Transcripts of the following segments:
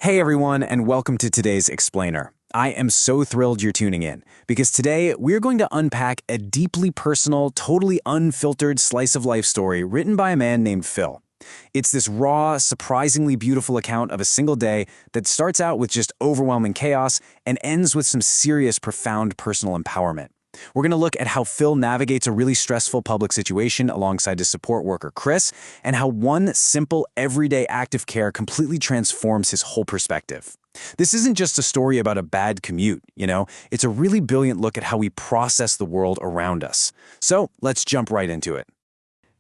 Hey everyone, and welcome to today's Explainer. I am so thrilled you're tuning in, because today we're going to unpack a deeply personal, totally unfiltered slice of life story written by a man named Phil. It's this raw, surprisingly beautiful account of a single day that starts out with just overwhelming chaos and ends with some serious, profound personal empowerment. We're going to look at how Phil navigates a really stressful public situation alongside his support worker, Chris, and how one simple, everyday act of care completely transforms his whole perspective. This isn't just a story about a bad commute, it's a really brilliant look at how we process the world around us. So let's jump right into it.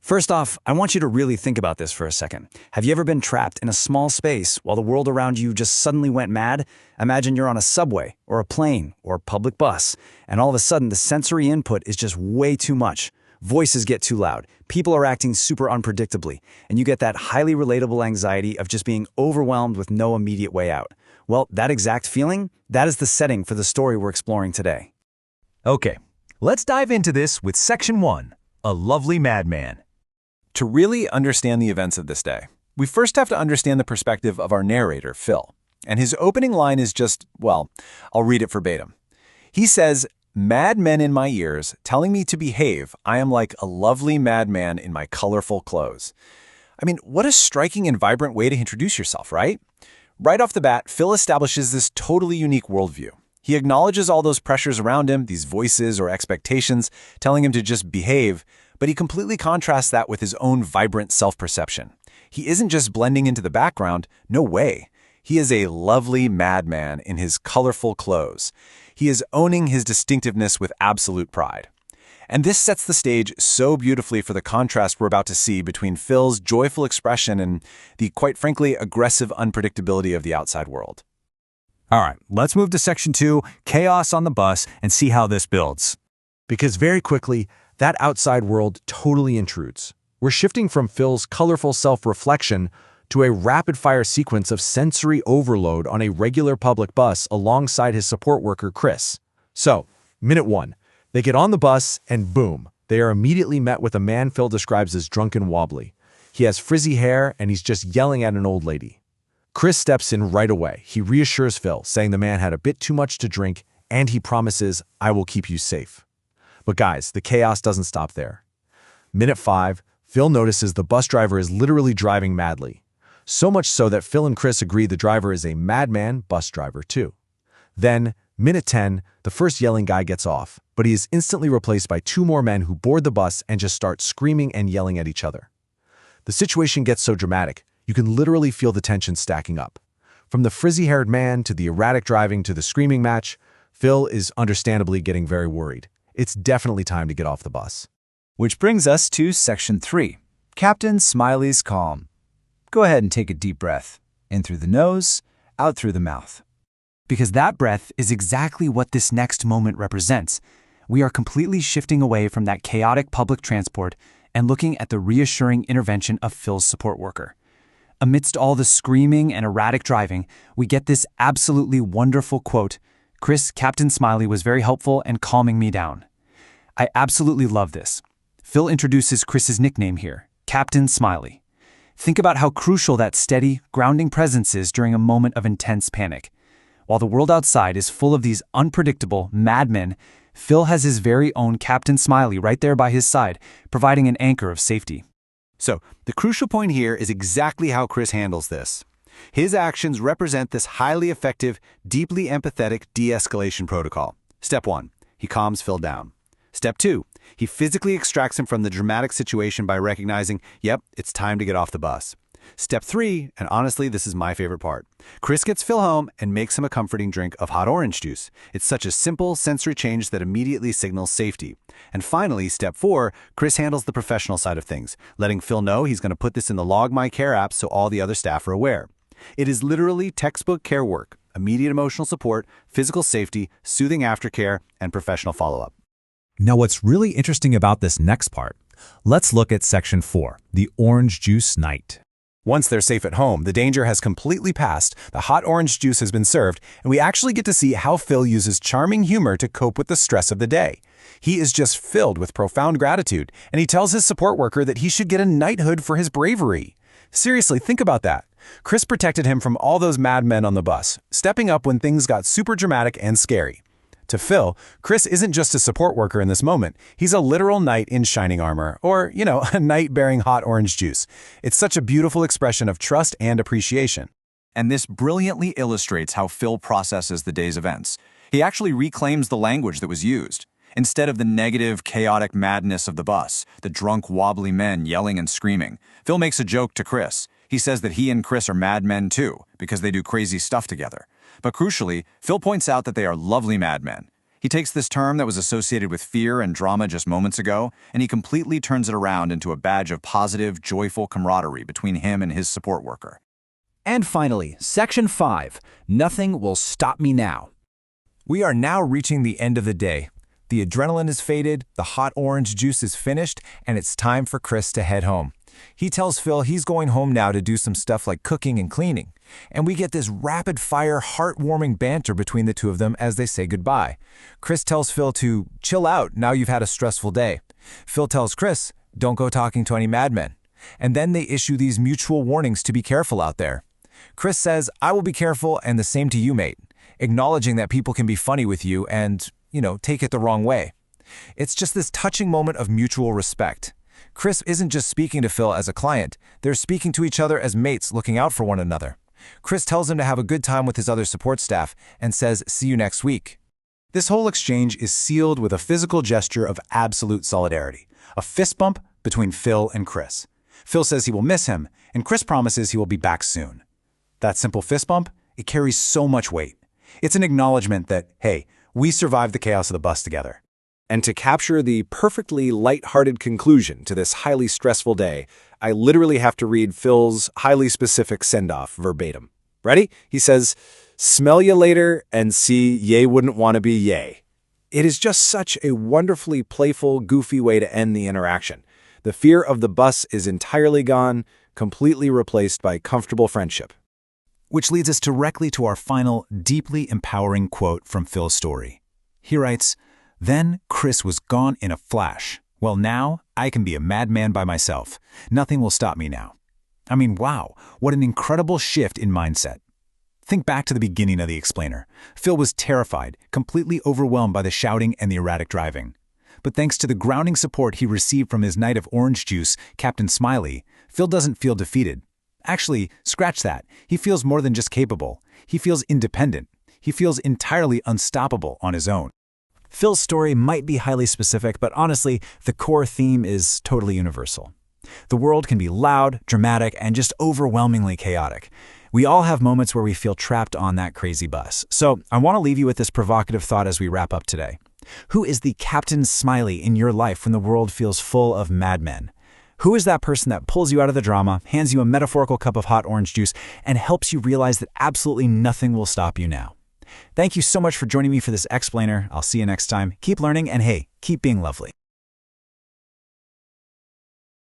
First off, I want you to really think about this for a second. Have you ever been trapped in a small space while the world around you just suddenly went mad? Imagine you're on a subway, or a plane, or a public bus, and all of a sudden the sensory input is just way too much. Voices get too loud, people are acting super unpredictably, and you get that highly relatable anxiety of just being overwhelmed with no immediate way out. Well, that exact feeling, that is the setting for the story we're exploring today. Okay, let's dive into this with Section 1, A Lovely Madman. To really understand the events of this day, we first have to understand the perspective of our narrator, Phil. And his opening line is just, well, I'll read it verbatim. He says, "Mad men in my ears, telling me to behave, I am like a lovely madman in my colorful clothes." I mean, what a striking and vibrant way to introduce yourself, right? Right off the bat, Phil establishes this totally unique worldview. He acknowledges all those pressures around him, these voices or expectations, telling him to just behave, but he completely contrasts that with his own vibrant self-perception. He isn't just blending into the background, no way. He is a lovely madman in his colorful clothes. He is owning his distinctiveness with absolute pride. And this sets the stage so beautifully for the contrast we're about to see between Phil's joyful expression and the, quite frankly, aggressive unpredictability of the outside world. All right, let's move to Section 2, Chaos on the Bus, and see how this builds. Because very quickly, that outside world totally intrudes. We're shifting from Phil's colorful self-reflection to a rapid-fire sequence of sensory overload on a regular public bus alongside his support worker, Chris. So, minute 1. They get on the bus, and boom, they are immediately met with a man Phil describes as drunk and wobbly. He has frizzy hair, and he's just yelling at an old lady. Chris steps in right away. He reassures Phil, saying the man had a bit too much to drink, and he promises, "I will keep you safe." But guys, the chaos doesn't stop there. Minute 5, Phil notices the bus driver is literally driving madly. So much so that Phil and Chris agree the driver is a madman bus driver too. Then, minute 10, the first yelling guy gets off, but he is instantly replaced by 2 more men who board the bus and just start screaming and yelling at each other. The situation gets so dramatic, you can literally feel the tension stacking up. From the frizzy-haired man to the erratic driving to the screaming match, Phil is understandably getting very worried. It's definitely time to get off the bus. Which brings us to Section 3, Captain Smiley's Calm. Go ahead and take a deep breath, in through the nose, out through the mouth. Because that breath is exactly what this next moment represents. We are completely shifting away from that chaotic public transport and looking at the reassuring intervention of Phil's support worker. Amidst all the screaming and erratic driving, we get this absolutely wonderful quote, "Chris, Captain Smiley was very helpful and calming me down." I absolutely love this. Phil introduces Chris's nickname here, Captain Smiley. Think about how crucial that steady, grounding presence is during a moment of intense panic. While the world outside is full of these unpredictable madmen, Phil has his very own Captain Smiley right there by his side, providing an anchor of safety. So, the crucial point here is exactly how Chris handles this. His actions represent this highly effective, deeply empathetic de-escalation protocol. Step 1, he calms Phil down. Step 2, he physically extracts him from the dramatic situation by recognizing, yep, it's time to get off the bus. Step 3, and honestly, this is my favorite part. Chris gets Phil home and makes him a comforting drink of hot orange juice. It's such a simple sensory change that immediately signals safety. And finally, step 4, Chris handles the professional side of things, letting Phil know he's going to put this in the Log My Care app so all the other staff are aware. It is literally textbook care work, immediate emotional support, physical safety, soothing aftercare, and professional follow-up. Now what's really interesting about this next part, let's look at Section 4, the orange juice night. Once they're safe at home, the danger has completely passed, the hot orange juice has been served, and we actually get to see how Phil uses charming humor to cope with the stress of the day. He is just filled with profound gratitude, and he tells his support worker that he should get a knighthood for his bravery. Seriously, think about that. Chris protected him from all those madmen on the bus, stepping up when things got super dramatic and scary. To Phil, Chris isn't just a support worker in this moment. He's a literal knight in shining armor, or, a knight bearing hot orange juice. It's such a beautiful expression of trust and appreciation. And this brilliantly illustrates how Phil processes the day's events. He actually reclaims the language that was used. Instead of the negative, chaotic madness of the bus, the drunk, wobbly men yelling and screaming, Phil makes a joke to Chris. He says that he and Chris are madmen too, because they do crazy stuff together. But crucially, Phil points out that they are lovely madmen. He takes this term that was associated with fear and drama just moments ago, and he completely turns it around into a badge of positive, joyful camaraderie between him and his support worker. And finally, Section 5, Nothing Will Stop Me Now. We are now reaching the end of the day. The adrenaline is faded, the hot orange juice is finished, and it's time for Chris to head home. He tells Phil he's going home now to do some stuff like cooking and cleaning. And we get this rapid-fire, heartwarming banter between the two of them as they say goodbye. Chris tells Phil to chill out now you've had a stressful day. Phil tells Chris, don't go talking to any madmen. And then they issue these mutual warnings to be careful out there. Chris says, I will be careful and the same to you, mate, acknowledging that people can be funny with you and, take it the wrong way. It's just this touching moment of mutual respect. Chris isn't just speaking to Phil as a client, they're speaking to each other as mates looking out for one another. Chris tells him to have a good time with his other support staff and says, see you next week. This whole exchange is sealed with a physical gesture of absolute solidarity, a fist bump between Phil and Chris. Phil says he will miss him, and Chris promises he will be back soon. That simple fist bump, it carries so much weight. It's an acknowledgement that, hey, we survived the chaos of the bus together. And to capture the perfectly light-hearted conclusion to this highly stressful day, I literally have to read Phil's highly specific send-off verbatim. Ready? He says, smell ya later and see ye wouldn't want to be yay. It is just such a wonderfully playful, goofy way to end the interaction. The fear of the bus is entirely gone, completely replaced by comfortable friendship. Which leads us directly to our final, deeply empowering quote from Phil's story. He writes, then Chris was gone in a flash. Well, now I can be a madman by myself. Nothing will stop me now. I mean, wow, what an incredible shift in mindset. Think back to the beginning of the explainer. Phil was terrified, completely overwhelmed by the shouting and the erratic driving. But thanks to the grounding support he received from his knight of orange juice, Captain Smiley, Phil doesn't feel defeated. Actually, scratch that. He feels more than just capable. He feels independent. He feels entirely unstoppable on his own. Phil's story might be highly specific, but honestly, the core theme is totally universal. The world can be loud, dramatic, and just overwhelmingly chaotic. We all have moments where we feel trapped on that crazy bus. So I want to leave you with this provocative thought as we wrap up today. Who is the Captain Smiley in your life when the world feels full of madmen? Who is that person that pulls you out of the drama, hands you a metaphorical cup of hot orange juice, and helps you realize that absolutely nothing will stop you now? Thank you so much for joining me for this explainer. I'll see you next time. Keep learning and hey, keep being lovely.